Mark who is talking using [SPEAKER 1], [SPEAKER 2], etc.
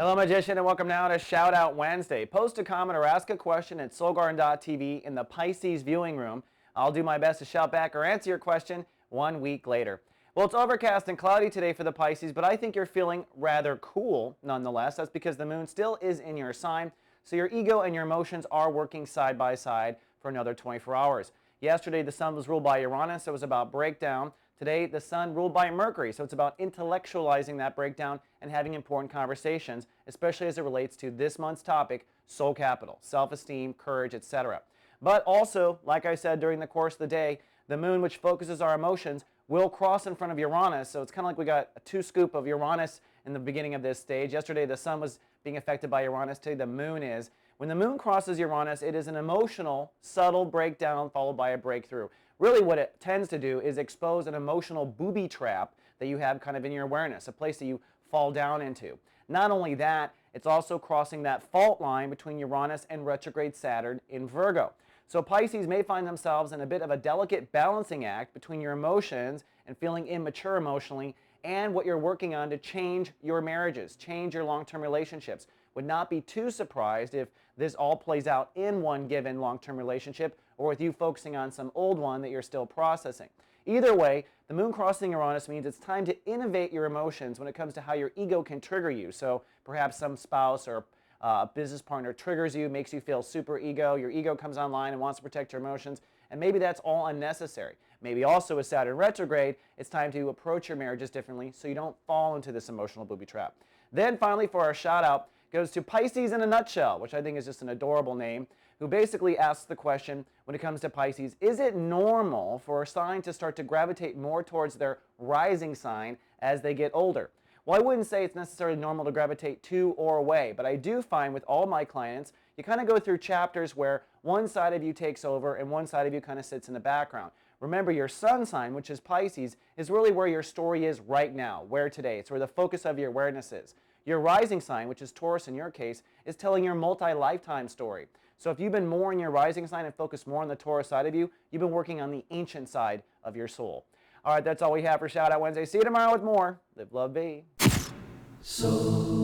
[SPEAKER 1] Hello, Magician, and welcome now to Shout Out Wednesday. Post a comment or ask a question at soulgarden.tv in the Pisces viewing room. I'll do my best to shout back or answer your question 1 week later. Well, it's overcast and cloudy today for the Pisces, but I think you're feeling rather cool nonetheless. That's because the moon still is in your sign, so your ego and your emotions are working side by side for another 24 hours. Yesterday, the sun was ruled by Uranus, so it was about breakdown. Today, the sun ruled by Mercury, so it's about intellectualizing that breakdown and having important conversations, especially as it relates to this month's topic, soul capital, self-esteem, courage, etc. But also, like I said during the course of the day, the moon, which focuses our emotions, will cross in front of Uranus, so it's kind of like we got a 2-scoop of Uranus in the beginning of this stage. Yesterday, the sun was being affected by Uranus. Today, the moon is. When the moon crosses Uranus, it is an emotional, subtle breakdown followed by a breakthrough. Really what it tends to do is expose an emotional booby trap that you have kind of in your awareness, a place that you fall down into. Not only that, it's also crossing that fault line between Uranus and retrograde Saturn in Virgo. So Pisces may find themselves in a bit of a delicate balancing act between your emotions and feeling immature emotionally and what you're working on to change your marriages, change your long-term relationships. Would not be too surprised if this all plays out in one given long-term relationship or with you focusing on some old one that you're still processing. Either way, the moon crossing Uranus means it's time to innovate your emotions when it comes to how your ego can trigger you. So perhaps some spouse or a business partner triggers you, makes you feel super ego. Your ego comes online and wants to protect your emotions, and maybe that's all unnecessary. Maybe also with Saturn retrograde, it's time to approach your marriages differently so you don't fall into this emotional booby trap. Then finally, for our shout out, goes to Pisces in a Nutshell, which I think is just an adorable name, who basically asks the question, when it comes to Pisces, is it normal for a sign to start to gravitate more towards their rising sign as they get older? Well, I wouldn't say it's necessarily normal to gravitate to or away, but I do find with all my clients, you kind of go through chapters where one side of you takes over and one side of you kind of sits in the background. Remember, your sun sign, which is Pisces, is really where your story is right now, where today. It's where the focus of your awareness is. Your rising sign, which is Taurus in your case, is telling your multi-lifetime story. So if you've been more in your rising sign and focused more on the Taurus side of you, you've been working on the ancient side of your soul. All right, that's all we have for Shout Out Wednesday. See you tomorrow with more. Live, love, be.
[SPEAKER 2] So